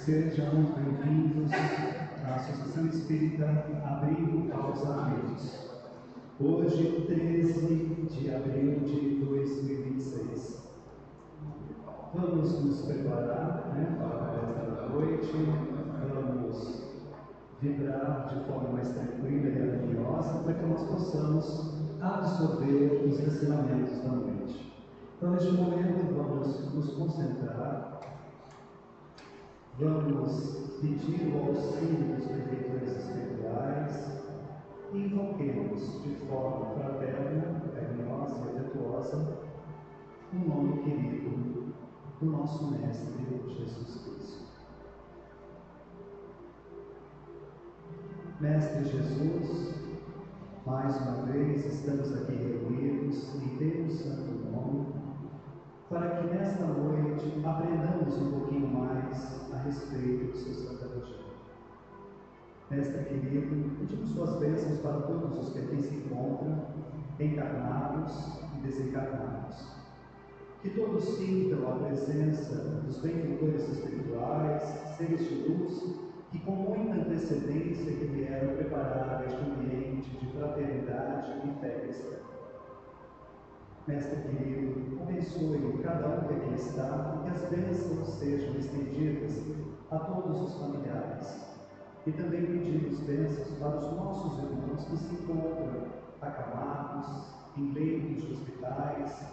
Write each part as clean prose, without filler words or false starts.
Sejam bem-vindos à Associação Espírita Abrigo aos Amigos. Hoje, 13 de abril de 2026. Vamos nos preparar para a palestra da noite, vamos vibrar de forma mais tranquila e harmoniosa para que nós possamos absorver os ensinamentos da noite. Então, neste momento, vamos nos concentrar, vamos pedir o auxílio dos benfeitores espirituais e invoquemos de forma fraterna, carinhosa e afetuosa o nome querido do nosso Mestre Jesus Cristo. Mestre Jesus, mais uma vez estamos aqui reunidos em teu santo nome, para que nesta noite aprendamos um pouquinho mais a respeito do seu Santo Evangelho. Mestre querido, pedimos suas bênçãos para todos os que aqui se encontram, encarnados e desencarnados. Que todos sintam a presença dos benfeitores espirituais, seres de luz, que com muita antecedência que vieram preparar este ambiente de fraternidade e fé cristã. Mestre querido, abençoe cada um que aqui está e que as bênçãos sejam estendidas a todos os familiares. E também pedimos bênçãos para os nossos irmãos que se encontram acamados, em leitos de hospitais,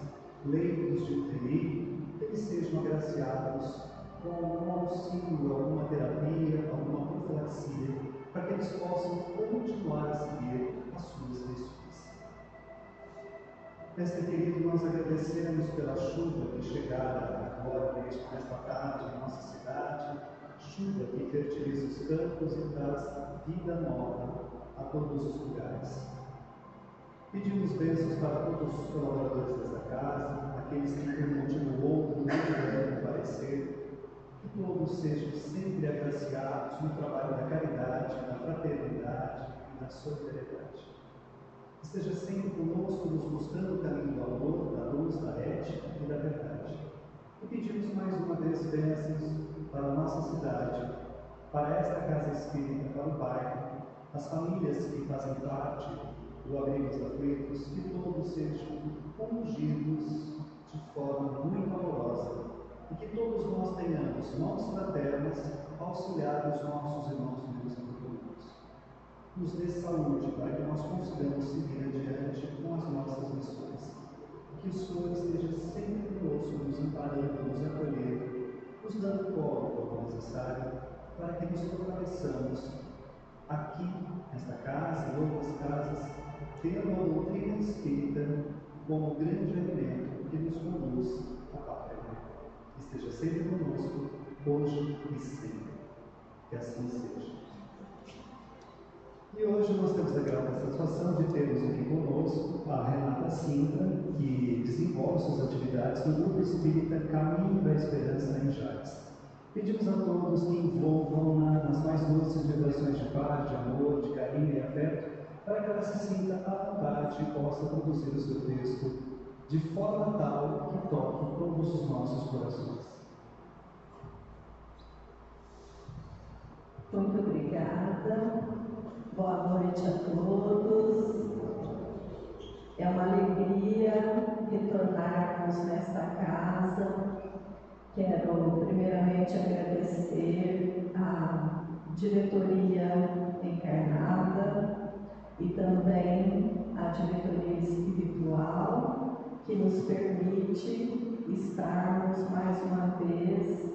leitos de UTI, que eles sejam agraciados com um auxílio, alguma terapia, alguma profilaxia, para que eles possam continuar a seguir as suas lições. Mestre querido, nós agradecemos pela chuva que chegara agora, nesta tarde, em nossa cidade, chuva que fertiliza os campos e traz vida nova a todos os lugares. Pedimos bênçãos para todos os colaboradores desta casa, aqueles que por um motivo ou outro não puderam comparecer, que todos sejam sempre agraciados no trabalho da caridade, da fraternidade e da solidariedade. Esteja sempre conosco, nos mostrando o caminho do amor, da luz, da ética e da verdade. E pedimos mais uma vez bênçãos para a nossa cidade, para esta casa espírita, para o bairro, as famílias que fazem parte do Abrigo dos Aflitos, que todos sejam conduzidos de forma muito amorosa e que todos nós tenhamos mãos fraternas a auxiliar os nossos irmãos vivos e infortunados. Nos dê saúde para que nós consigamos seguir adiante com as nossas missões. Que o Senhor esteja sempre conosco, nos amparando, nos acolhendo, nos dando colo quando necessário, para que nos fortaleçamos aqui, nesta casa e outras casas, tendo a doutrina espírita como grande alimento que nos conduz à pátria. Esteja sempre conosco, hoje e sempre. Que assim seja. E hoje nós temos a grata satisfação de termos aqui conosco a Renata Sintra, que desenvolve suas atividades no Grupo Espírita Caminho da Esperança em Jales. Pedimos a todos que envolvam nas mais doces vibrações de paz, de amor, de carinho e afeto, para que ela se sinta à vontade e possa produzir o seu texto de forma tal que toque todos os nossos corações. Muito obrigada. Boa noite a todos. É uma alegria retornarmos nesta casa. Quero primeiramente agradecer à diretoria encarnada e também à diretoria espiritual que nos permite estarmos mais uma vez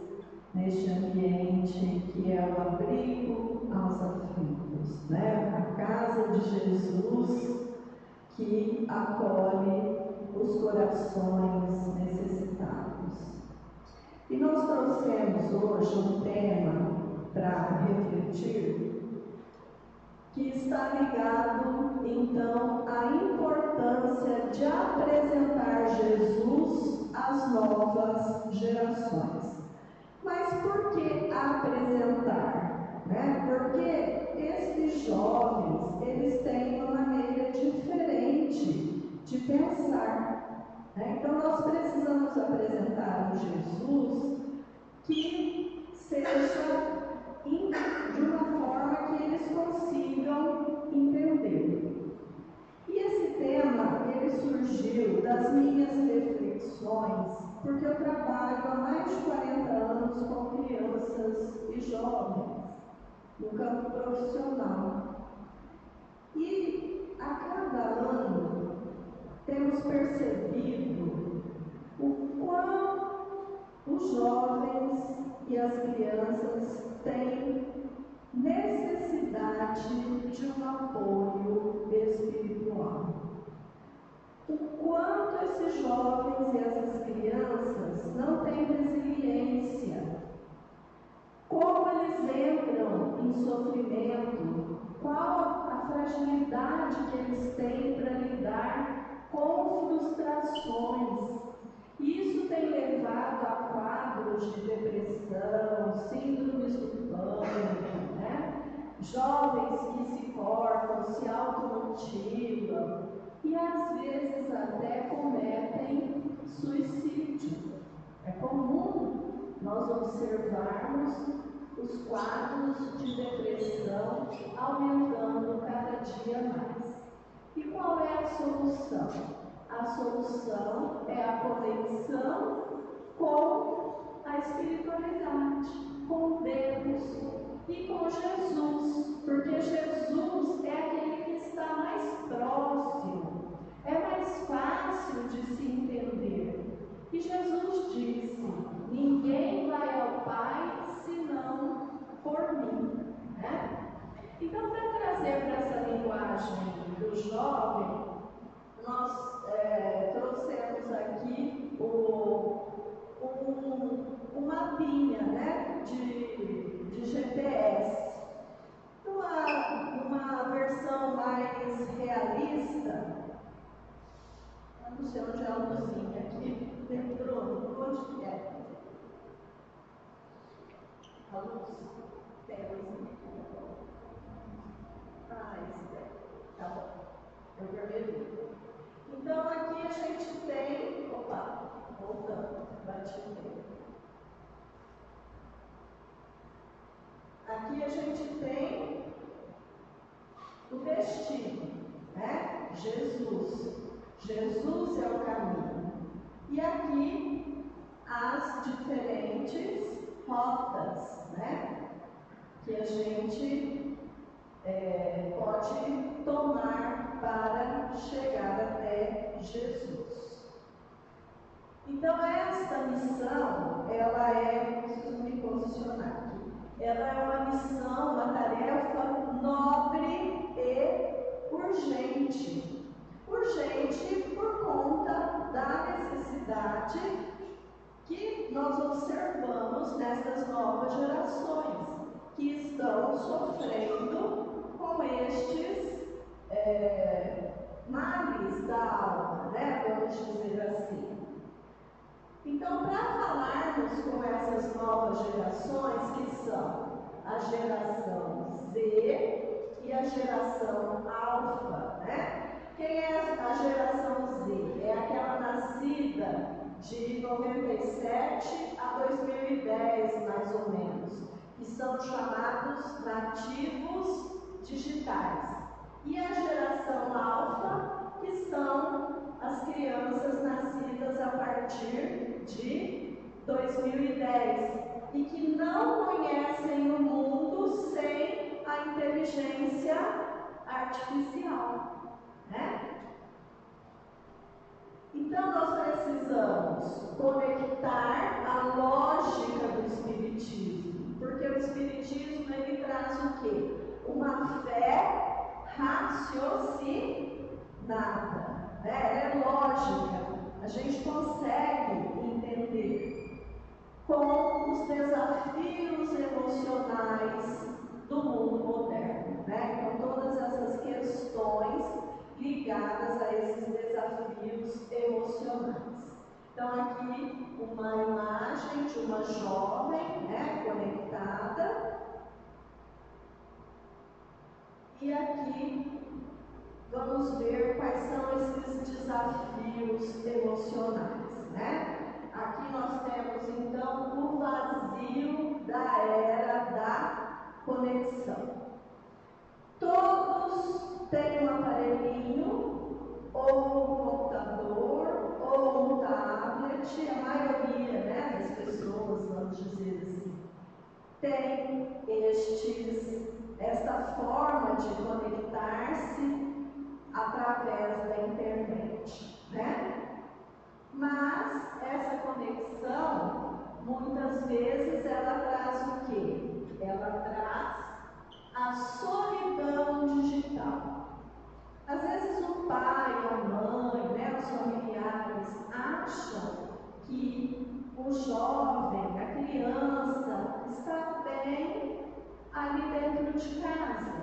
neste ambiente que é o abrigo aos aflitos, a casa de Jesus que acolhe os corações necessitados. E nós trouxemos hoje um tema para refletir que está ligado então à importância de apresentar Jesus às novas gerações. Mas por que apresentar? Porque esses jovens, eles têm uma maneira diferente de pensar. Então nós precisamos apresentar um Jesus que seja surgiu das minhas reflexões, porque eu trabalho há mais de 40 anos com crianças e jovens no campo profissional. E a cada ano temos percebido o quão os jovens e as crianças têm necessidade de um apoio espiritual. O quanto esses jovens e essas crianças não têm resiliência, como eles entram em sofrimento, qual a fragilidade que eles têm para lidar com frustrações. Isso tem levado a quadros de depressão, síndromes do pânico, né? Jovens que se cortam, se automutilam e às vezes até cometem suicídio. É comum nós observarmos os quadros de depressão aumentando cada dia mais. E qual é a solução? A solução é a conexão com a espiritualidade, com Deus e com Jesus, porque Jesus é aquele que está mais próximo, é mais fácil de se entender. E Jesus disse: ninguém vai ao Pai senão por mim, né? Então, para trazer para essa linguagem do jovem, nós trouxemos aqui um mapinha, né, de GPS. Uma versão mais realista. Eu não sei onde é a luzinha aqui. Bruno, onde que é? A luz? Tem a luzinha aqui. Esse é. Tá bom. Eu vermelho. Então aqui a gente tem. Opa, voltando. Bati o dedo. Aqui a gente tem o destino, né? Jesus. Jesus é o caminho. E aqui as diferentes rotas, né? Que a gente pode tomar para chegar até Jesus. Então esta missão, preciso me posicionar aqui, ela é uma missão, uma tarefa nobre e urgente. Urgente por conta da necessidade que nós observamos nessas novas gerações, que estão sofrendo com estes males da alma, né? Vamos dizer assim. Então, para falarmos com essas novas gerações, que são a geração Z e a geração Alfa, né? Quem é a geração Z? É aquela nascida de 97 a 2010, mais ou menos, que são chamados nativos digitais. E a geração Alfa, que são as crianças nascidas a partir de 2010 e que não conhecem o mundo sem a inteligência artificial, né? Então nós precisamos conectar a lógica do Espiritismo, porque o Espiritismo ele traz o quê? Uma fé raciocinada, né? É lógica, a gente consegue entender com os desafios emocionais do mundo moderno, né? Então todas essas questões ligadas a esses desafios emocionais. Então aqui uma imagem de uma jovem, né, conectada, e aqui vamos ver quais são esses desafios emocionais, né? Aqui nós temos então o vazio da era da conexão. Todos têm um aparelhinho ou um essa forma de conectar-se através da internet, né? Mas essa conexão, muitas vezes, ela traz o quê? Ela traz a solidão digital. Às vezes o pai, a mãe, né, os familiares acham que o jovem, a criança, está bem ali dentro de casa.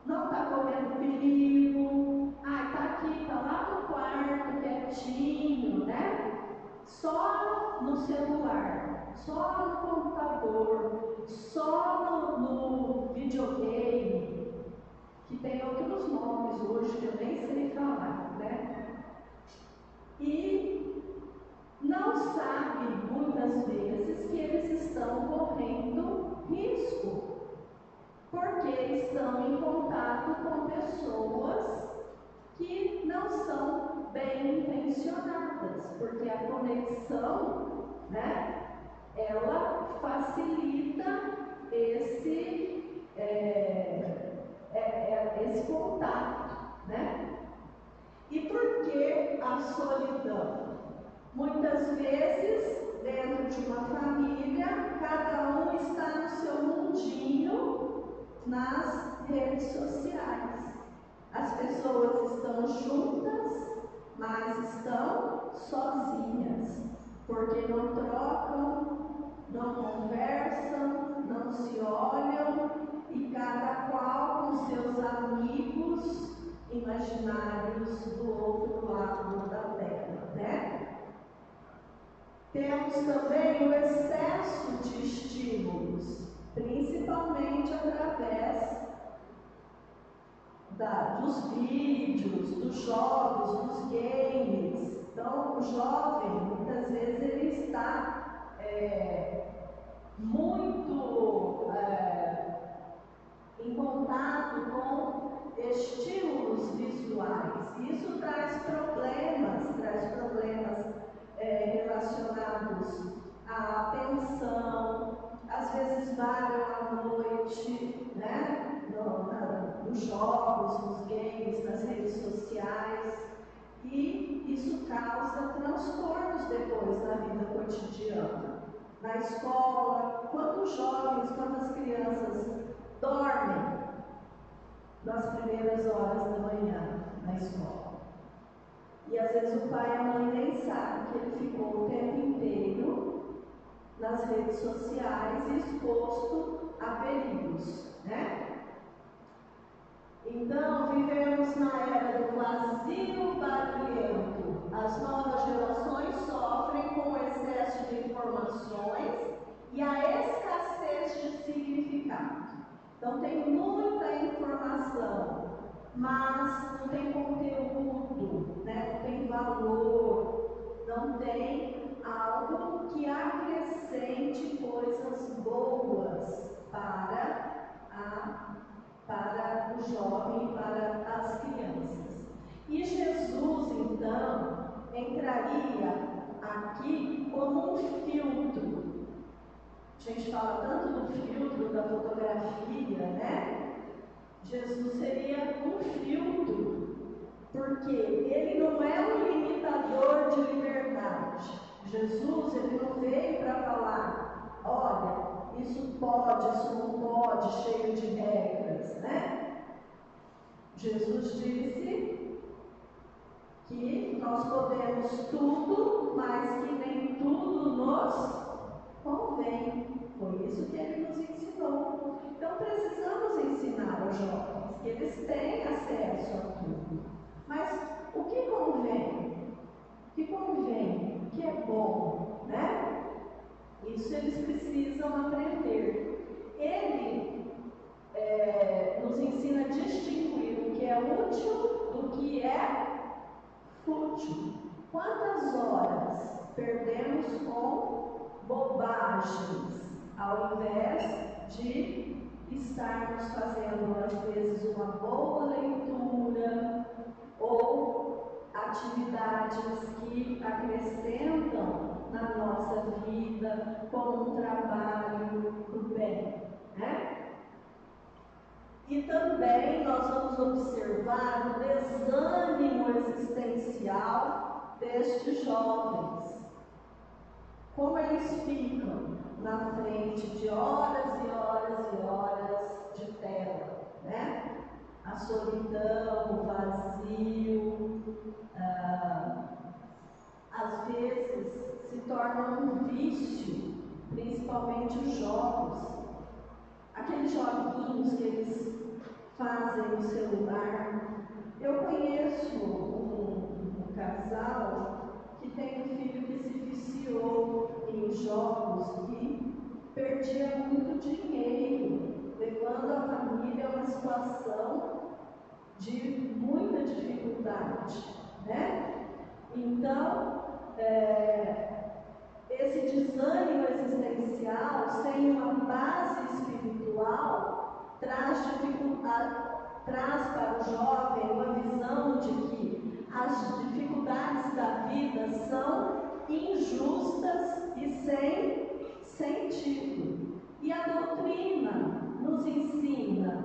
Não está correndo perigo, está aqui, está lá no quarto, quietinho, né? Só no celular, só no computador, só no videogame, que tem outros nomes hoje que eu nem sei falar, né? E não sabe, muitas vezes, que eles estão correndo risco, porque estão em contato com pessoas que não são bem intencionadas, porque a conexão, né, ela facilita esse contato, né? E por que a solidão? Muitas vezes, dentro de uma família, cada um está no seu mundinho nas redes sociais. As pessoas estão juntas, mas estão sozinhas, porque não trocam, não conversam, não se olham, e cada qual com seus amigos imaginários do outro lado da terra, né? Temos também o excesso de estímulos, principalmente através dos vídeos, dos jogos, dos games. Então, o jovem, muitas vezes, ele está muito em contato com estímulos visuais. Isso traz problemas relacionados à atenção, às vezes variam à noite, né? Nos jogos, nos games, nas redes sociais, e isso causa transtornos depois na vida cotidiana. Na escola, quantos jovens, quantas crianças dormem nas primeiras horas da manhã na escola? E às vezes o pai e a mãe nem sabem que ele ficou o tempo inteiro nas redes sociais exposto a perigos, né? Então, vivemos na era do vazio barulhento. As novas gerações sofrem com o excesso de informações e a escassez de significado. Então, tem muita informação, mas não tem conteúdo, né? Não tem valor, não tem algo que acrescente coisas boas para o jovem e para as crianças. E Jesus, então, entraria aqui como um filtro. A gente fala tanto do filtro da fotografia, né? Jesus seria um filtro, porque ele não é um limitador de liberdade. Jesus, ele não veio para falar, olha, isso pode, isso não pode, cheio de regras, né? Jesus disse que nós podemos tudo, mas que nem tudo nos convém. Foi isso que ele nos ensinou. Então precisamos ensinar aos jovens que eles têm acesso a tudo. Mas o que convém? O que convém? O que é bom, né? Isso eles precisam aprender. Ele nos ensina a distinguir o que é útil do que é fútil. Quantas horas perdemos com bobagens, ao invés de estarmos fazendo, às vezes, uma boa leitura ou atividades que acrescentam na nossa vida, como um trabalho do bem, né? observar o desânimo existencial destes jovens. Como eles ficam na frente de horas e horas e horas de tela, né? A solidão, o vazio, às vezes se torna um vício, principalmente os jogos. Aqueles joguinhos que eles fazem no celular. Eu conheço um casal que tem um filho que se viciou em jogos e perdia muito dinheiro, levando a família a uma situação de muita dificuldade, né? Então, esse desânimo existencial, sem uma base espiritual, traz para o jovem uma visão de que as dificuldades da vida são injustas e sem sentido. E a doutrina nos ensina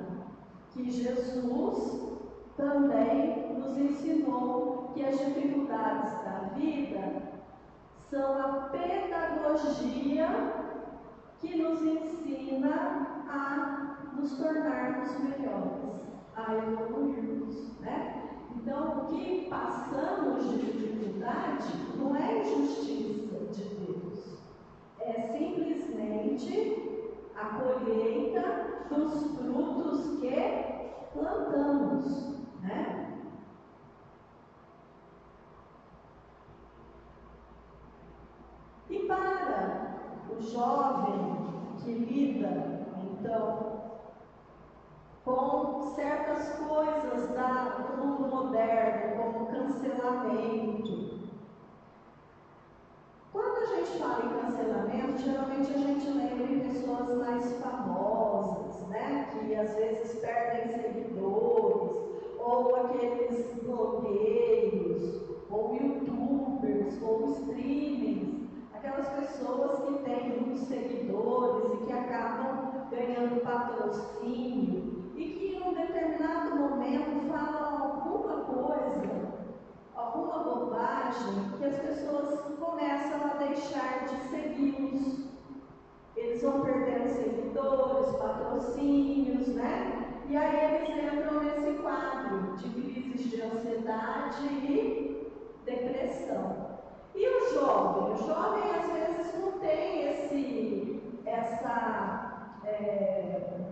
que Jesus também nos ensinou que as dificuldades da vida são a pedagogia que nos ensina a nos tornarmos melhores, a evoluirmos, né? Então, o que passamos de dificuldade não é injustiça de Deus, é simplesmente a colheita dos frutos que plantamos, né? E para o jovem que lida, então, com certas coisas do mundo moderno, como cancelamento. Quando a gente fala em cancelamento, geralmente a gente lembra em pessoas mais famosas, né? Que às vezes perdem seguidores, ou aqueles blogueiros, ou youtubers, ou streamers, aquelas pessoas que têm muitos seguidores e que acabam ganhando patrocínio e que em um determinado momento falam alguma coisa, alguma bobagem, que as pessoas começam a deixar de segui-los. Eles vão perdendo seguidores, patrocínios, né? E aí eles entram nesse quadro de crises de ansiedade e depressão. E o jovem? O jovem às vezes não tem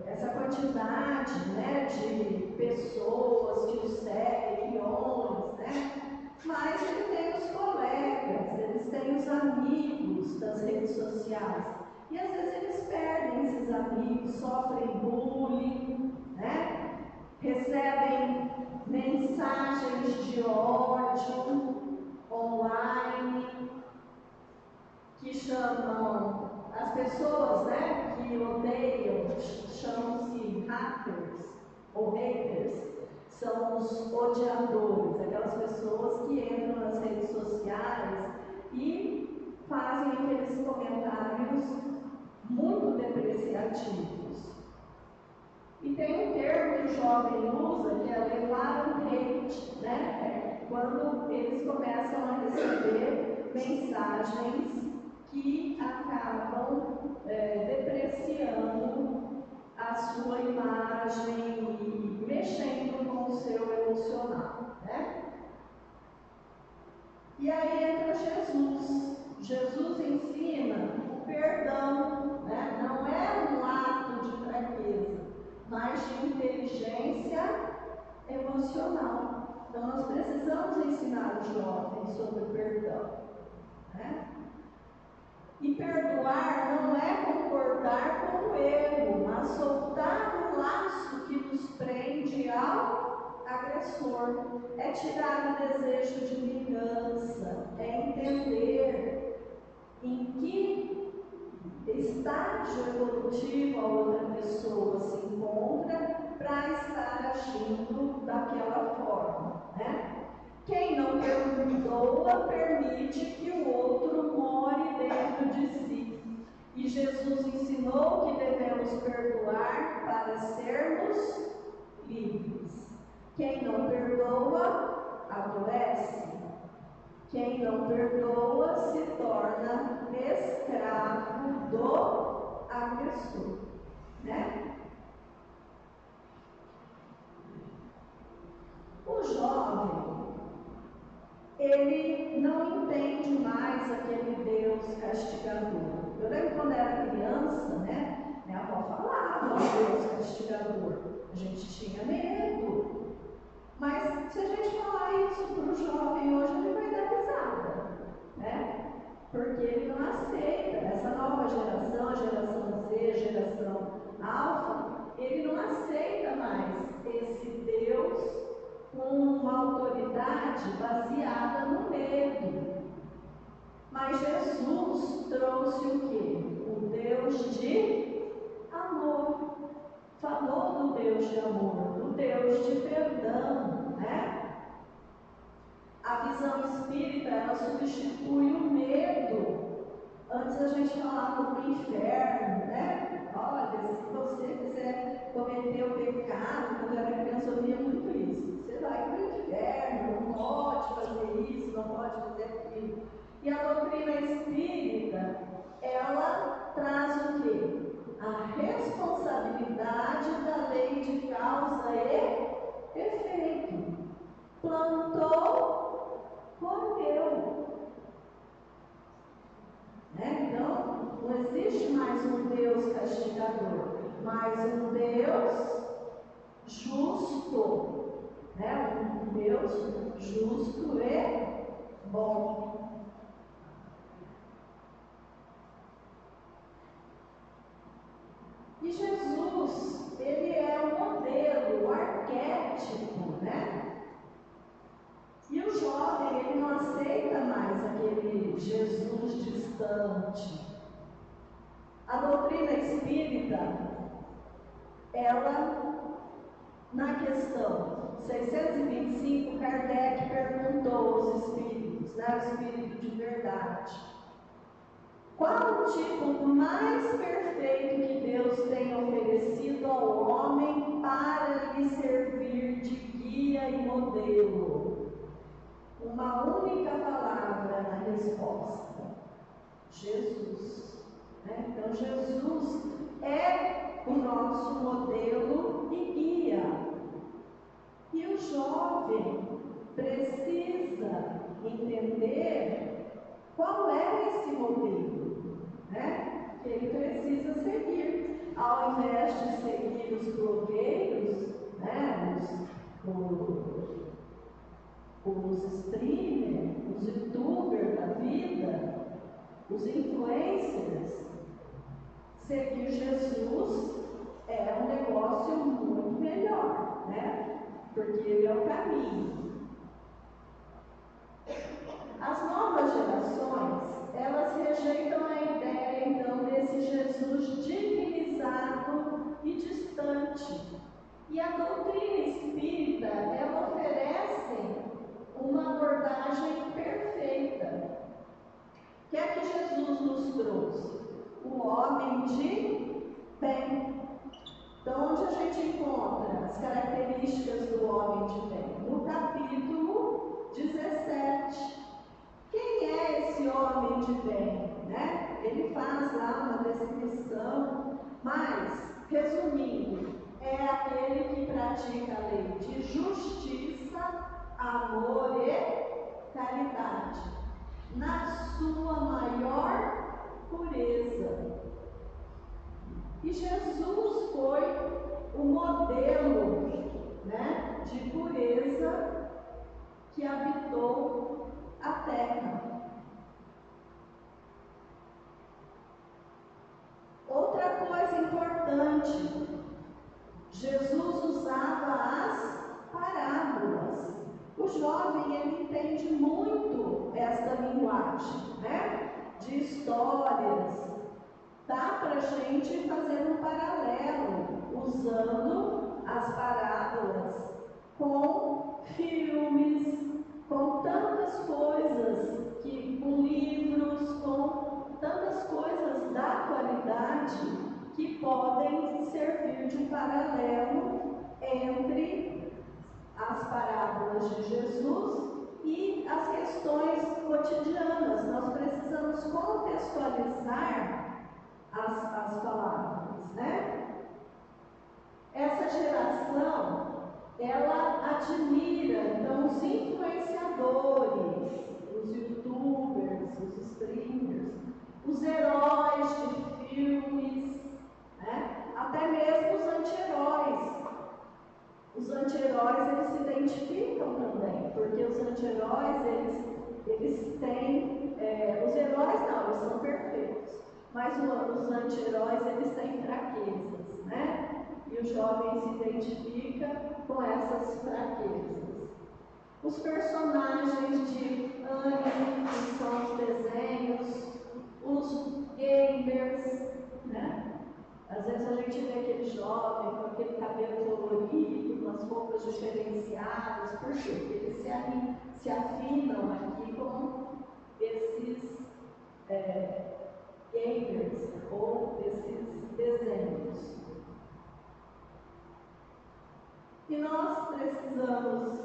essa quantidade, né, de pessoas que o seguem, milhões, né? Mas ele tem os colegas, eles têm os amigos das redes sociais. E às vezes eles perdem esses amigos, sofrem bullying, né? Recebem mensagens de ódio online, que chamam as pessoas, né, que odeiam, chamam-se hackers ou haters, são os odiadores, aquelas pessoas que entram nas redes sociais e fazem aqueles comentários muito depreciativos. E tem um termo que o jovem usa, que é levar um hate, né? Quando eles começam a receber mensagens que acabam depreciando a sua imagem e mexendo com o seu emocional, né? E aí entra Jesus. Jesus ensina o perdão, né? Não é um ato de fraqueza, mas de inteligência emocional. Então nós precisamos ensinar os jovens sobre o perdão, né? E perdoar não é concordar com o erro, mas soltar o laço que nos prende ao agressor. É tirar o desejo de vingança, é entender em que estágio evolutivo a outra pessoa se encontra para estar agindo daquela forma, né? Quem não perdoa permite que o outro more dentro de si. E Jesus ensinou que devemos perdoar para sermos livres. Quem não perdoa, adoece. Quem não perdoa se torna escravo do agressor, né? O jovem, ele não entende mais aquele Deus castigador. Eu lembro quando era criança, né? Minha avó falava, ó Deus castigador. A gente tinha medo. Mas se a gente falar isso para o jovem hoje, ele vai dar risada, né? Porque ele não aceita. Essa nova geração, a geração Z, a geração alfa, ele não aceita mais esse Deus com uma autoridade baseada no medo. Mas Jesus trouxe o quê? O Deus de amor. Falou do Deus de amor, do Deus de perdão, né? A visão espírita, ela substitui o medo. Antes a gente falava do inferno, né? Olha, se você quiser cometer o pecado, quando eu era criança eu via muito isso. Você vai para o inferno, não pode fazer isso, não pode fazer aquilo. E a doutrina espírita, ela traz o quê? A responsabilidade da lei de causa e efeito. Plantou, colheu. Né? Então, não existe mais um Deus castigador, mas um Deus justo. Né? Um Deus justo e bom. E Jesus, ele é o modelo, o arquétipo, né? E o jovem, ele não aceita mais aquele Jesus distante. A doutrina espírita, ela, na questão 625, Kardec perguntou aos espíritos, né? O espírito de verdade. Qual o tipo mais perfeito que Deus tem oferecido ao homem para lhe servir de guia e modelo? Uma única palavra na resposta: Jesus. Né? Então, Jesus é o nosso modelo e guia. E o jovem precisa entender qual é esse modelo, né? Que ele precisa seguir. Ao invés de seguir os blogueiros, né? Os streamers, os youtubers da vida, os influencers, seguir Jesus é um negócio muito melhor, né? Porque ele é o caminho. As novas gerações, elas rejeitam a ideia, então, desse Jesus divinizado e distante. E a doutrina espírita, ela oferece uma abordagem perfeita. O que é que Jesus nos trouxe? O homem de bem. Então, onde a gente encontra as características do homem de bem? No capítulo 17. Quem é esse homem de bem? Né? Ele faz lá uma descrição, mas, resumindo, é aquele que pratica a lei de justiça, amor e caridade, na sua maior pureza. E Jesus foi o modelo, né, de pureza que habitou a terra. Outra coisa importante, Jesus usava as parábolas. O jovem, ele entende muito esta linguagem, né, de histórias. Dá para a gente fazer um paralelo, usando as parábolas com filmes, com tantas coisas, com livros, com tantas coisas da atualidade que podem servir de paralelo entre as parábolas de Jesus e as questões cotidianas. Nós precisamos contextualizar as palavras, né? Essa geração, ela admira, então, os influenciadores, os youtubers, os streamers, os heróis de filmes, né? Até mesmo os anti-heróis. Os anti-heróis, eles se identificam também, porque os anti-heróis, eles têm, os heróis não, eles são perfeitos, mas os anti-heróis, eles têm fraquezas, né? E o jovem se identifica com essas fraquezas. Os personagens de anime, que são os desenhos, os gamers, né? Às vezes a gente vê aquele jovem com aquele cabelo colorido, com as roupas diferenciadas, por quê? Porque eles se afinam aqui com esses gamers ou esses desenhos. E nós precisamos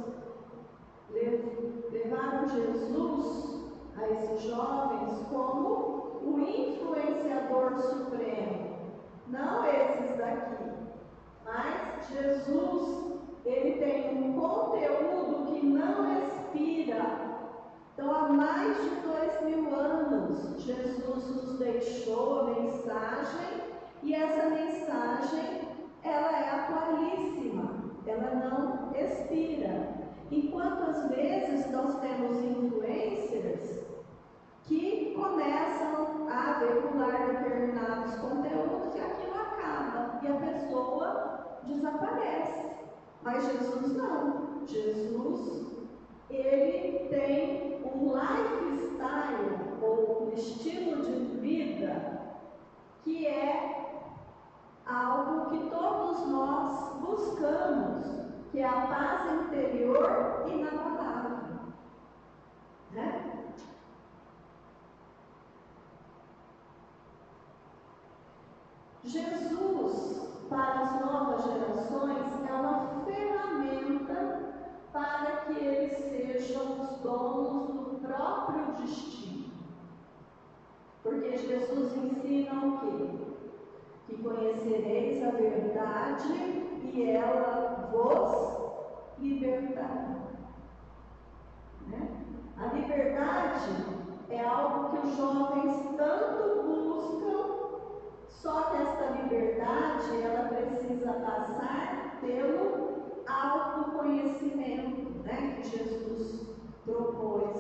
levar o Jesus a esses jovens como o influenciador supremo. Não esses daqui, mas Jesus, ele tem um conteúdo que não expira. Então, há mais de 2000 anos, Jesus nos deixou a mensagem, e essa mensagem, ela é atualíssima, ela não expira. Enquanto às vezes nós temos influencers que começam a veicular determinados conteúdos e aquilo acaba, e a pessoa desaparece. Mas Jesus não. Jesus, ele tem um lifestyle, ou um estilo de vida, que é algo que todos nós buscamos, que é a paz interior inabalável, né? Jesus, para as novas gerações, é uma ferramenta para que eles sejam os donos do próprio destino. Porque Jesus ensina o quê? Que conhecereis a verdade e ela vos libertará. Né? A liberdade é algo que os jovens tanto buscam. Só que essa liberdade, ela precisa passar pelo autoconhecimento, né, que Jesus propôs.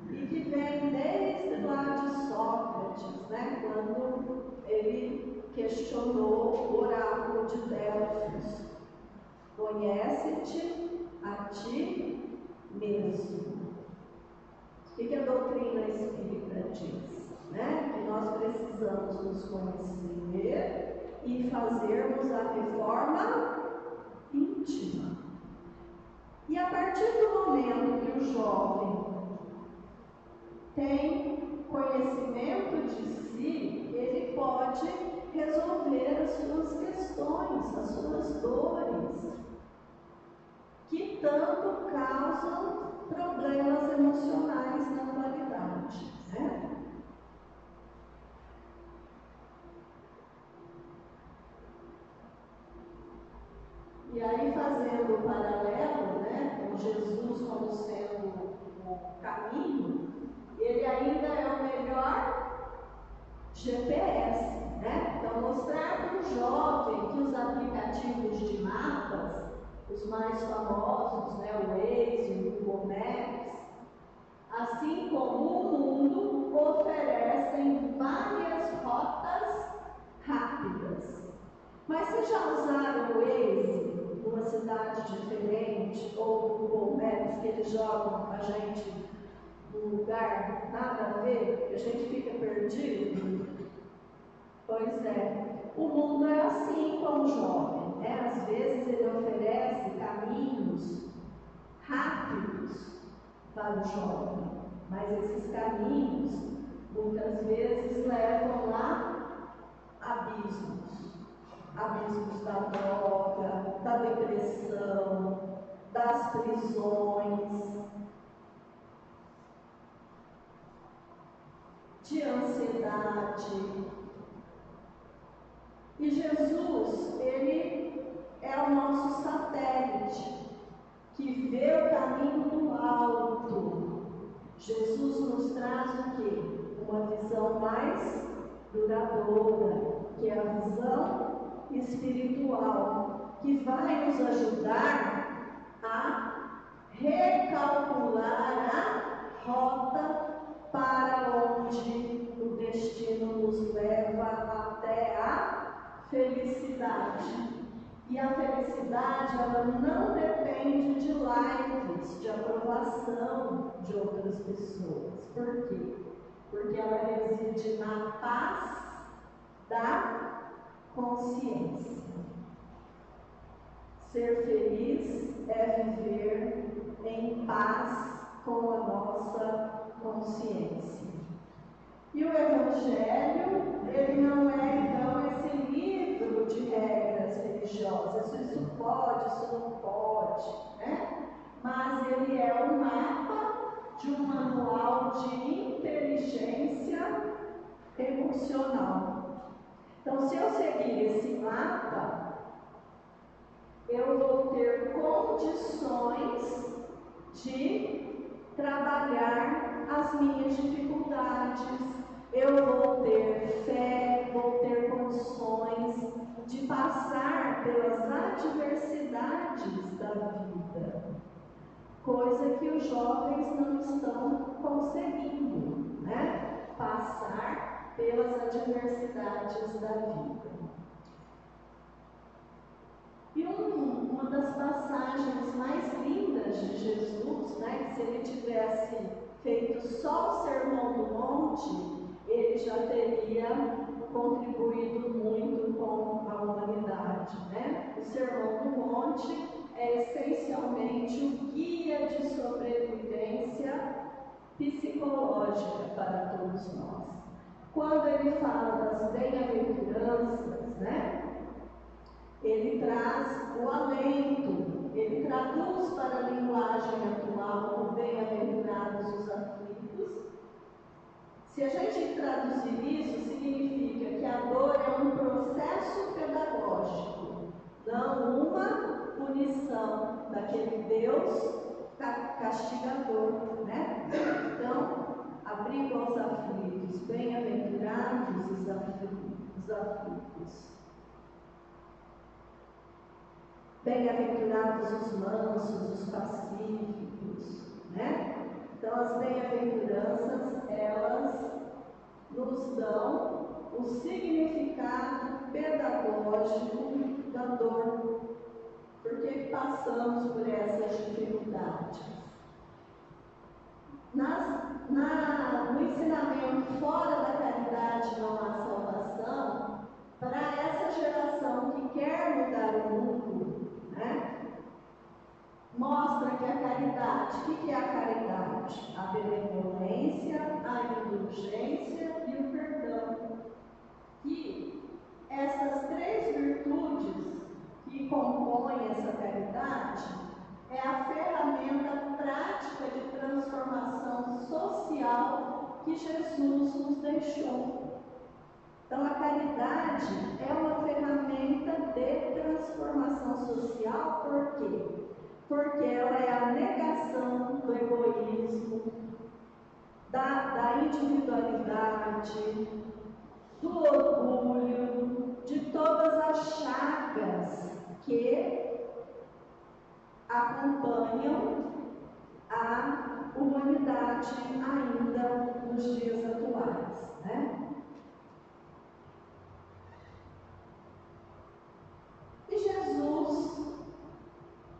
E que vem desde lá de Sócrates, né, quando ele questionou o oráculo de Delfos. Conhece-te a ti mesmo. O que a doutrina espírita diz? Né? Que nós precisamos nos conhecer e fazermos a reforma íntima. E a partir do momento que o jovem tem conhecimento de si, ele pode resolver as suas questões, as suas dores, que tanto causam problemas emocionais na atualidade, né? E aí, fazendo o paralelo, né, com Jesus como sendo o caminho, ele ainda é o melhor GPS, né? Então, mostrar para o jovem que os aplicativos de mapas, os mais famosos, né, o Waze, o Google Maps, assim como o mundo, oferecem várias rotas rápidas. Mas vocês já usaram o Waze numa cidade diferente, ou o Google Maps, que eles jogam a gente num lugar nada a ver, que a gente fica perdido? Pois é, o mundo é assim com o jovem, né? Às vezes ele oferece caminhos rápidos para o jovem, mas esses caminhos muitas vezes levam lá abismos da droga, da depressão, das prisões, de ansiedade. E Jesus, ele é o nosso satélite, que vê o caminho do alto. Jesus nos traz o quê? Uma visão mais duradoura, que é a visão espiritual, que vai nos ajudar a recalcular a rota para onde o destino nos leva até a felicidade. E a felicidade, ela não depende de likes, de aprovação de outras pessoas. Por quê? Porque ela reside na paz da consciência. Ser feliz é viver em paz com a nossa consciência. E o Evangelho, ele não é então esse livro de regras religiosas, isso pode, isso não pode, né? Mas ele é um mapa de um manual de inteligência emocional. Então, se eu seguir esse mapa, eu vou ter condições de trabalhar as minhas dificuldades, eu vou ter fé, vou ter condições de passar pelas adversidades da vida, coisa que os jovens não estão conseguindo, né? Passar pelas adversidades da vida. E uma das passagens mais lindas de Jesus, né, que se ele tivesse feito só o Sermão do Monte, ele já teria contribuído muito com a humanidade, né? O Sermão do Monte é essencialmente o guia de sobrevivência psicológica para todos nós. Quando ele fala das bem-aventuranças, né? Ele traz o alento, ele traduz para a linguagem atual o bem-aventurados os aflitos. Se a gente traduzir isso, significa que a dor é um processo pedagógico, não uma punição daquele Deus castigador, né? Então, abrigo aos aflitos, bem-aventurados os aflitos. Bem-aventurados os mansos, os pacíficos, né? Então, as bem-aventuranças, elas nos dão o significado pedagógico da dor, porque passamos por essas dificuldades. No ensinamento fora da caridade não há salvação, para essa geração que quer mudar o mundo, né? Mostra que a caridade, o que é a caridade? A benevolência, a indulgência e o perdão. Que essas três virtudes que compõem essa caridade é a ferramenta prática de transformação social que Jesus nos deixou. Então, a caridade é uma ferramenta de transformação social, por quê? Porque ela é a negação do egoísmo, da individualidade, do orgulho, de todas as chagas que acompanham a humanidade ainda nos dias atuais, né? E Jesus,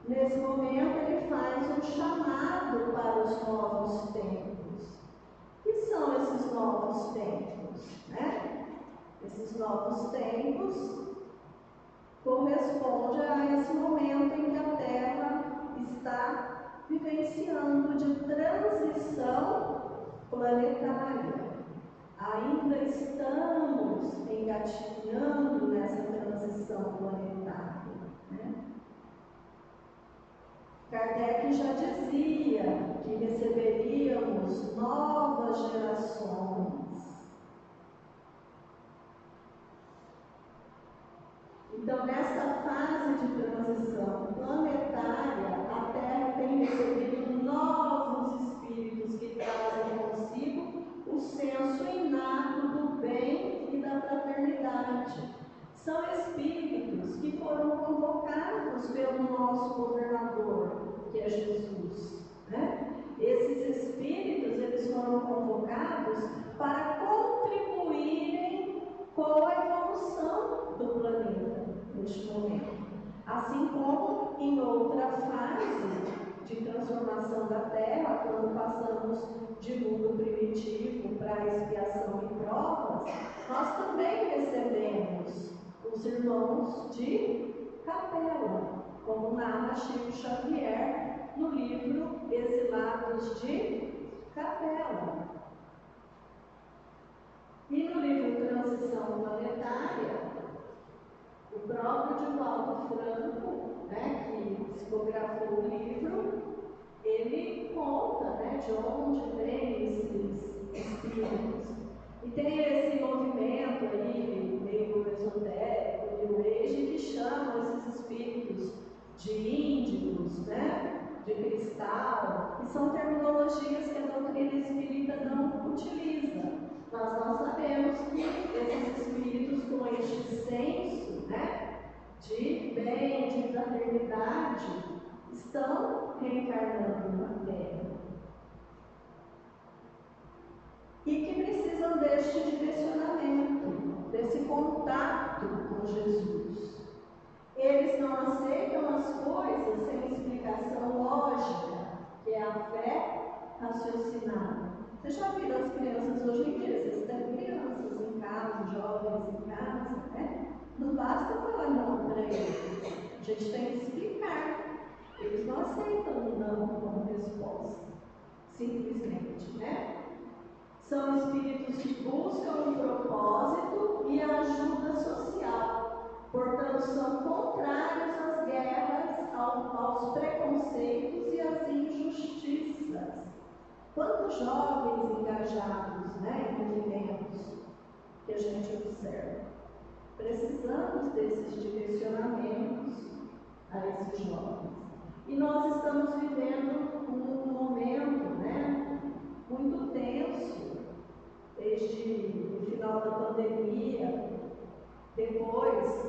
nesse momento, ele faz um chamado para os novos tempos. O que são esses novos tempos, né? Esses novos tempos correspondem a esse momento em que a Terra está vivenciando de transição planetária. Ainda estamos engatinhando nessa transição planetária, né? Kardec já dizia que receberíamos novas gerações. Então, nesta fase de transição planetária, a Terra tem recebido novos espíritos que trazem consigo o senso inato do bem e da fraternidade. São espíritos que foram convocados pelo nosso governador, que é Jesus, né? Esses espíritos, eles foram convocados para contribuírem com a evolução do planeta neste momento. Assim como em outra fase de transformação da Terra, quando passamos de mundo primitivo para expiação e provas, nós também recebemos os irmãos de capela, como narra Chico Xavier no livro Exilados de Capela. E no livro Transição Planetária, o próprio Divaldo Franco, né, que psicografou o livro, ele conta, né, de onde vêm esses espíritos. E tem esse movimento aí, meio esotérico, New Age, que chamam esses espíritos de índigos, né, de cristal, que são terminologias que a doutrina espírita não utiliza. Mas nós sabemos que esses espíritos com este senso, né, de bem, de fraternidade, estão reencarnando na Terra. E que precisam deste direcionamento, desse contato com Jesus. Eles não aceitam as coisas sem explicação lógica, que é a fé raciocinada. Vocês já viram as crianças hoje em dia? Vocês têm crianças em casa, jovens em casa, né? Não basta falar não para eles. A gente tem que explicar. Eles não aceitam o não como resposta. Simplesmente, né? São espíritos que buscam um propósito e a ajuda social. Portanto, são contrários às guerras, aos preconceitos e às injustiças. Quantos jovens engajados, né, em movimentos que a gente observa? Precisamos desses direcionamentos a esses jovens. E nós estamos vivendo um momento, né, muito tenso, desde o final da pandemia, depois,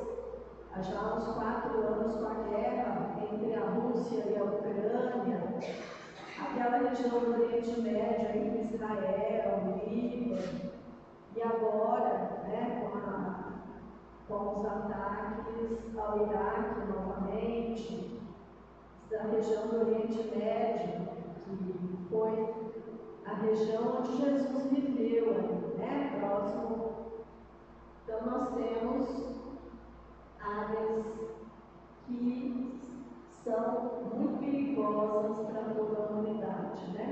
há já uns 4 anos com a guerra entre a Rússia e a Ucrânia, aquela região do Oriente Médio, entre Israel, Líbano, e agora, né, com os ataques ao Iraque novamente, da região do Oriente Médio, que foi a região onde Jesus viveu, né, próximo. Então nós temos áreas que são muito perigosas para toda a humanidade, né?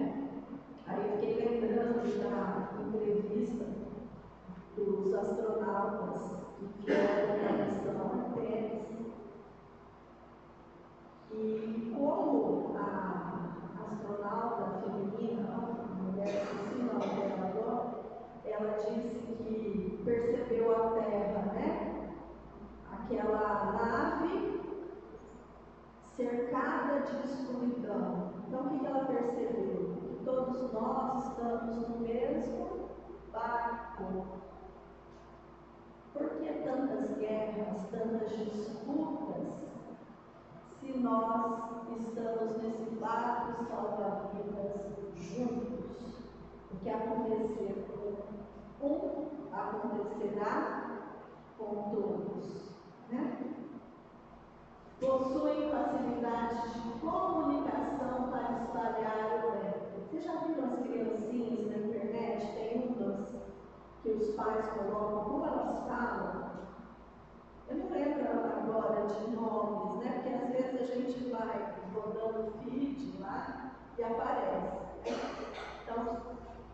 Aí eu fiquei lembrando da entrevista dos astronautas que vieram para a missão Artemis. E como a astronauta feminina, a mulher, esqueci o nome dela agora, ela disse que percebeu a Terra, né? Aquela nave cercada de escuridão. Então, o que ela percebeu? Que todos nós estamos no mesmo barco. Por que tantas guerras, tantas disputas, se nós estamos nesse barco salva-vidas juntos? O que acontecer com um, acontecerá com todos, né? Possuem facilidade de comunicação para espalhar o bem. Vocês já viram as criancinhas na internet? Tem umas que os pais colocam, como elas falam? Eu não lembro agora de nomes, né? Porque às vezes a gente vai rodando o feed lá e aparece. Então,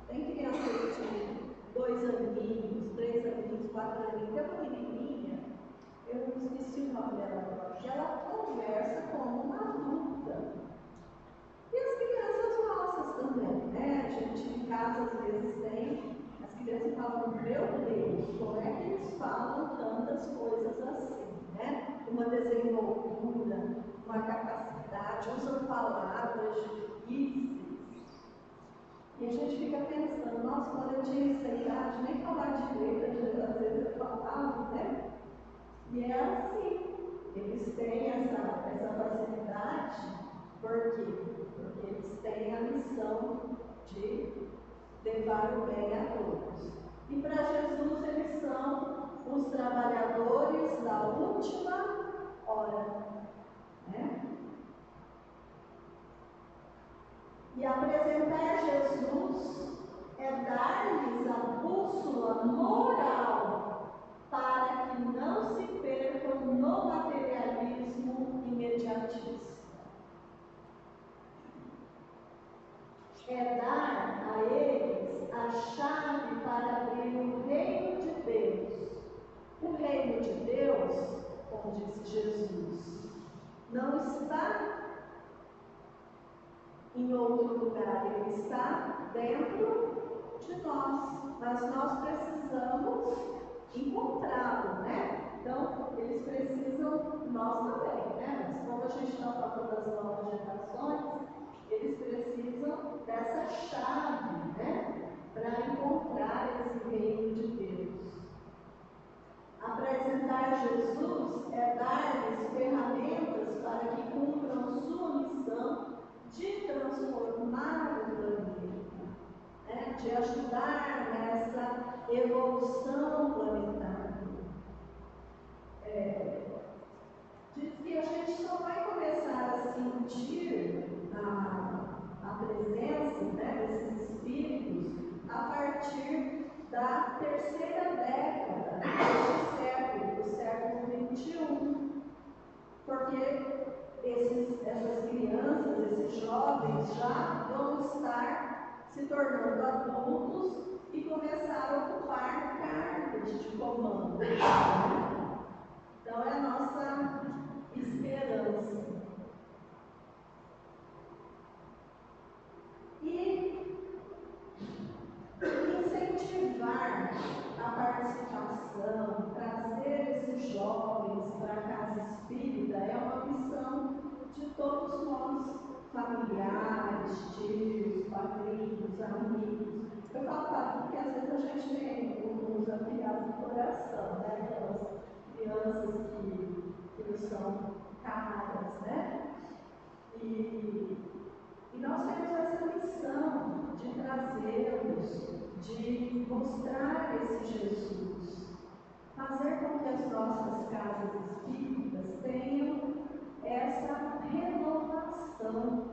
tem crianças de 2 aninhos, 3 aninhos, 4 aninhos, tem uma menininha, eu não esqueci o nome dela agora, que ela conversa como uma adulta. E as crianças nossas também, né? A gente em casa às vezes tem, as crianças falam, meu Deus, como é que eles falam tantas coisas assim, né? Uma desenvoltura, uma capacidade, usam palavras difíceis. E a gente fica pensando, nossa, quando eu tinha essa idade, nem falar direito, às vezes eu falava, né? E é assim, eles têm essa facilidade, por quê? Porque eles têm a missão de levar o bem a todos. E para Jesus eles são os trabalhadores da última hora, né? E apresentar Jesus é dar-lhes a bússola moral para que não se percam no materialismo imediatista. É dar a eles a chave para abrir o reino de Deus. O reino de Deus, como disse Jesus, não está em outro lugar, ele está dentro de nós, mas nós precisamos encontrá-lo, né? Então, eles precisam, nós também, né? Mas como a gente está falando das novas gerações, eles precisam dessa chave, né? Para encontrar esse reino de Deus. Apresentar Jesus é dar-lhes ferramentas para que cumpram sua missão de transformar o planeta, né? De ajudar nessa evolução planetária. Diz que a gente só vai começar a sentir a presença, né, desses espíritos a partir da terceira década deste século, do século XXI, porque essas crianças, esses jovens já vão estar se tornando adultos e começar a ocupar cargos de comando. Então é a nossa esperança. E incentivar a participação, trazer esses jovens para a casa espírita é uma missão de todos nós, familiares, tios, padrinhos, amigos. Eu falo padrinho porque às vezes a gente tem uns afiliados do coração, né? Aquelas crianças que nos são caras, né? E nós temos essa missão de trazê-los, de mostrar esse Jesus, fazer com que as nossas casas espíritas tenham essa renovação.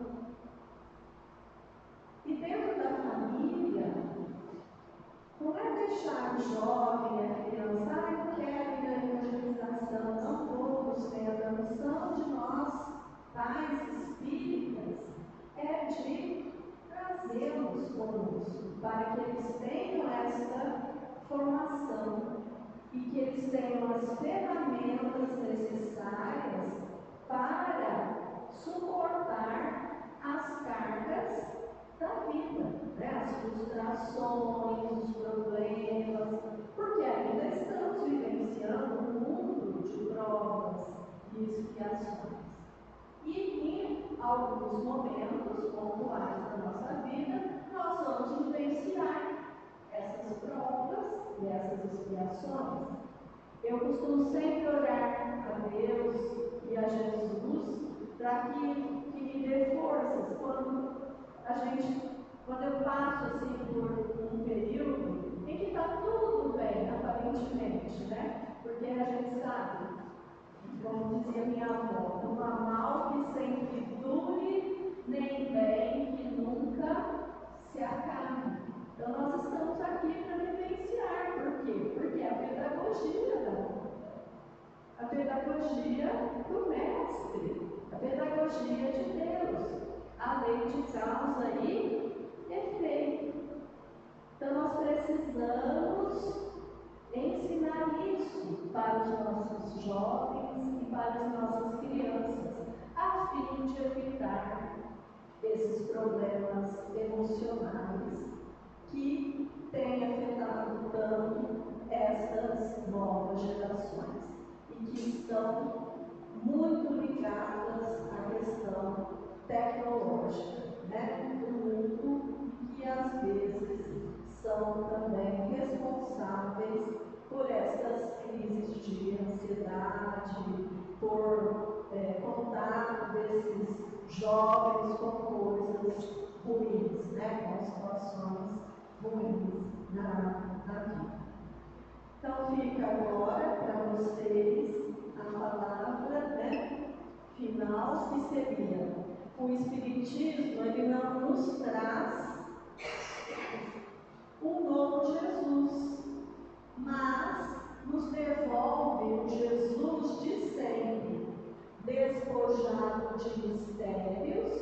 E dentro da família, não é deixar o jovem, a criança, eu quero ir à evangelização, não todos têm a missão de nós, pais espíritas, é de trazê-los conosco, para que eles tenham essa formação e que eles tenham as ferramentas necessárias para suportar as cargas da vida, né? As frustrações, os problemas, porque ainda estamos vivenciando um mundo de provas e expiações. E em alguns momentos pontuais da nossa vida, nós vamos vivenciar essas provas e essas expiações. Eu costumo sempre orar a Deus e a Jesus para que me dê forças quando eu passo assim por um período em que está tudo bem, aparentemente, né? Porque a gente sabe, como dizia minha avó, não há mal que sempre dure, nem bem que nunca se acabe. Então nós estamos aqui para vivenciar. Por quê? Porque é a pedagogia da vida. A pedagogia do mestre, a pedagogia de Deus, a lei de causa e efeito. Então nós precisamos ensinar isso para os nossos jovens e para as nossas crianças, a fim de evitar esses problemas emocionais que têm afetado tanto essas novas gerações e que estão muito ligadas à questão tecnológica, né, do mundo, e que às vezes são também responsáveis por essas crises de ansiedade, por contato desses jovens com coisas ruins, né, com situações ruins na vida. Então fica agora para vocês a palavra, né, final, que seria: o Espiritismo, ele não nos traz um novo Jesus, mas nos devolve o Jesus de sempre, despojado de mistérios,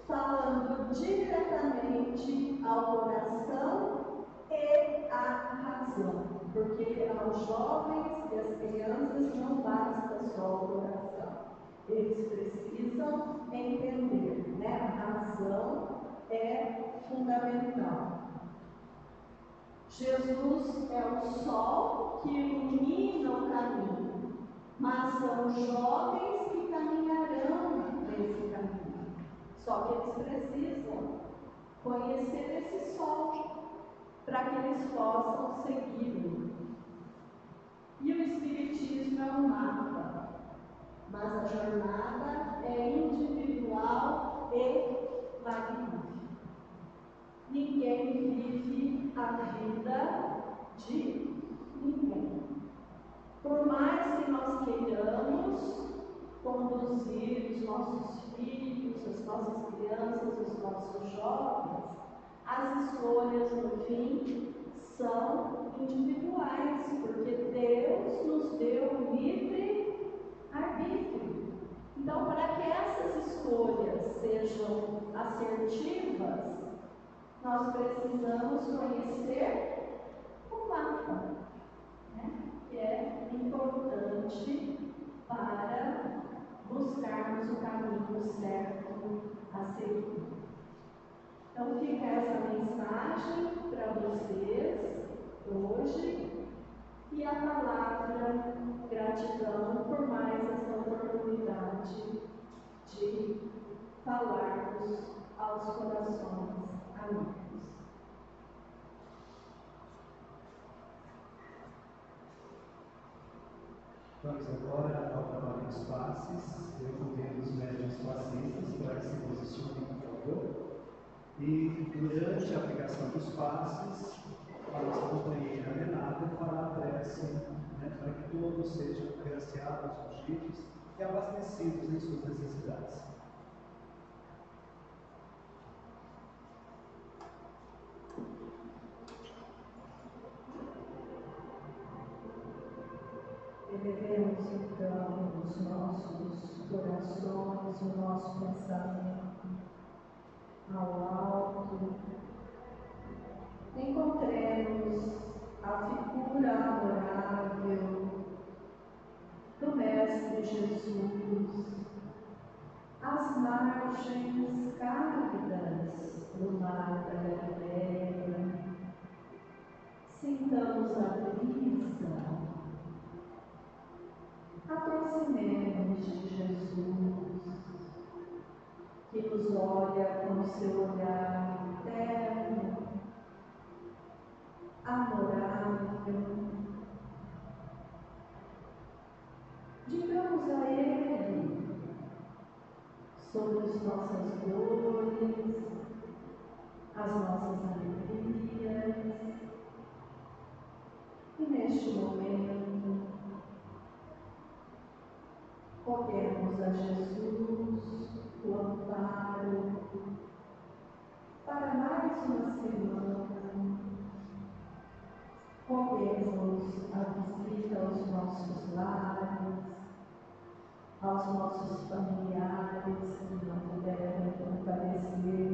falando diretamente ao coração e à razão, porque aos jovens e às crianças não basta só o coração, eles precisam entender, né? A razão é fundamental. Jesus é o sol que ilumina o caminho, mas são os jovens que caminharão nesse caminho. Só que eles precisam conhecer esse sol para que eles possam segui-lo. E o Espiritismo é um mapa, mas a jornada é individual e magnífica. Ninguém vive a vida de ninguém. Por mais que nós queiramos conduzir os nossos filhos, as nossas crianças, os nossos jovens, as escolhas no fim são individuais, porque Deus nos deu um livre arbítrio. Então, para que essas escolhas sejam assertivas, nós precisamos conhecer o mapa, né, que é importante para buscarmos o caminho certo a seguir. Então fica essa mensagem para vocês hoje e a palavra gratidão por mais essa oportunidade de falarmos aos corações amigos. Vamos agora ao trabalho dos passes. Eu convido os médiuns passistas para que se posicionem, por favor. E durante a aplicação dos passes, a nossa companheira Renata fará a prece, né, para que todos sejam agraciados, ungidos e abastecidos em suas necessidades. Elevemos então os nossos corações, o nosso pensamento ao alto. Encontremos a figura adorável do Mestre Jesus, as margens cálidas do mar da Galileia. Sintamos a brisa. Aproximemos de Jesus, que nos olha com seu olhar eterno, amorável. Digamos a Ele sobre as nossas dores, as nossas alegrias, e neste momento roguemos a Jesus o amparo para mais uma semana. Roguemos a visita aos nossos lares, aos nossos familiares que não puderam comparecer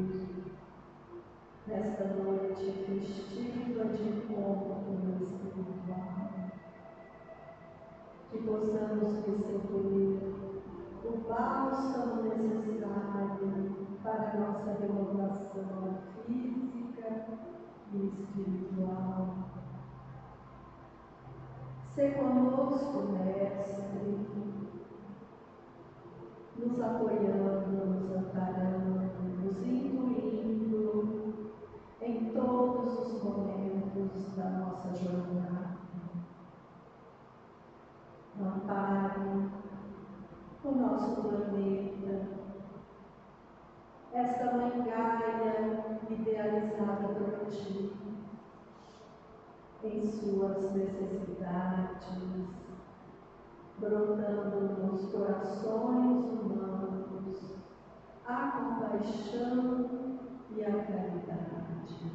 nesta noite festiva de encontro espiritual. Que possamos receber o bálsamo necessário para a nossa renovação física e espiritual. Sê conosco, Mestre, nos apoiando, nos amparando, nos incluindo em todos os momentos da nossa jornada. Ampare o nosso planeta, esta Mãe Gaia idealizada por Ti, em suas necessidades, brotando nos corações humanos a compaixão e a caridade,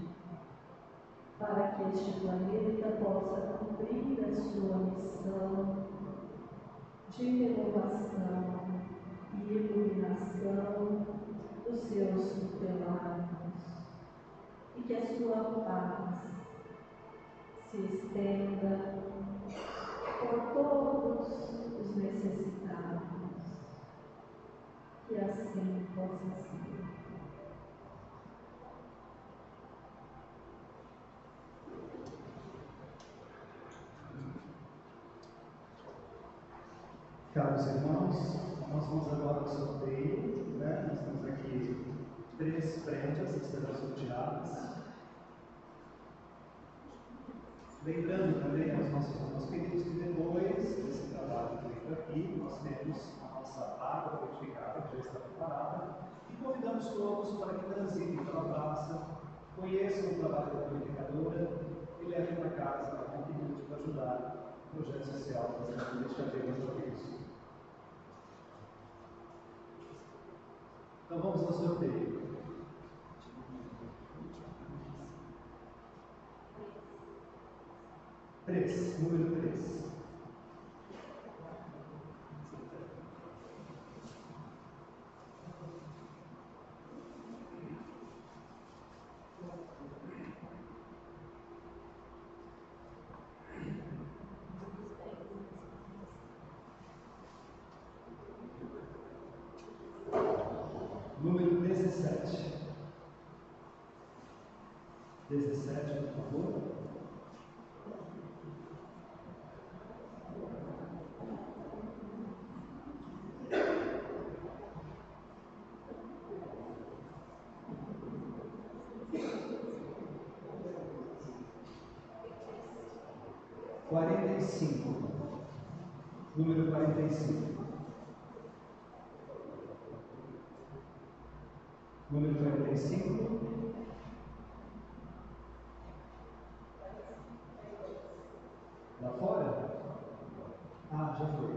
para que este planeta possa cumprir a sua missão de renovação e iluminação dos seus tutelados, e que a sua paz se estenda por todos os necessitados, que assim possa ser. Caros irmãos, nós vamos agora ao sorteio, né? Nós temos aqui 3 prendas que serão sorteadas. Lembrando também aos nossos irmãos queridos que depois desse trabalho feito aqui, nós temos a nossa água purificada, que já está preparada, e convidamos todos para que transitem pela praça, conheçam o trabalho da purificadora e levem para casa para contribuir para ajudar o projeto social fazendo este apelo a Deus. Então vamos ao sorteio. Número 3. Número 17. 17, por favor. Número 45. Número 45. Lá fora? Ah, já foi.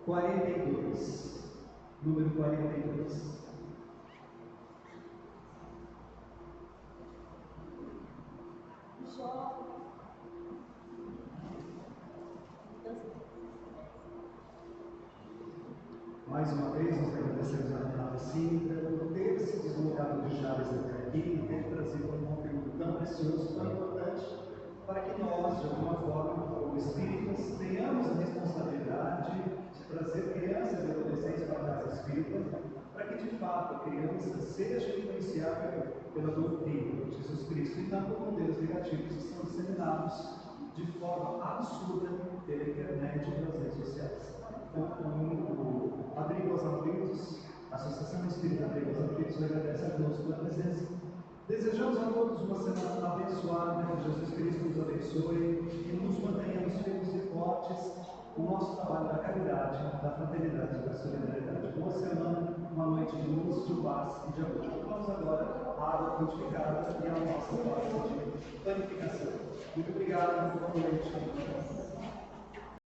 42. Número 42. Mais uma vez, nós agradecemos a Renata Sintra por ter se deslocado de Jales até aqui e ter trazido um conteúdo tão precioso, tão importante, para que nós, de alguma forma, como espíritas, tenhamos a responsabilidade de trazer crianças e adolescentes para a casa espírita, para que, de fato, a criança seja influenciada pela doutrina de Jesus Cristo e não por modelos negativos que são disseminados de forma absurda pela internet e pelas redes sociais. O Abrigo aos Aflitos, a Associação Espírita Abrigo aos Aflitos, agradece a Deus pela presença. Desejamos a todos uma semana abençoada, que Jesus Cristo nos abençoe e nos mantenhamos firmes e fortes no nosso trabalho da caridade, da fraternidade e da solidariedade. Boa semana, uma noite de luz, de paz e de amor. Vamos agora à água purificada e à nossa parte de panificação. Muito obrigado, boa noite.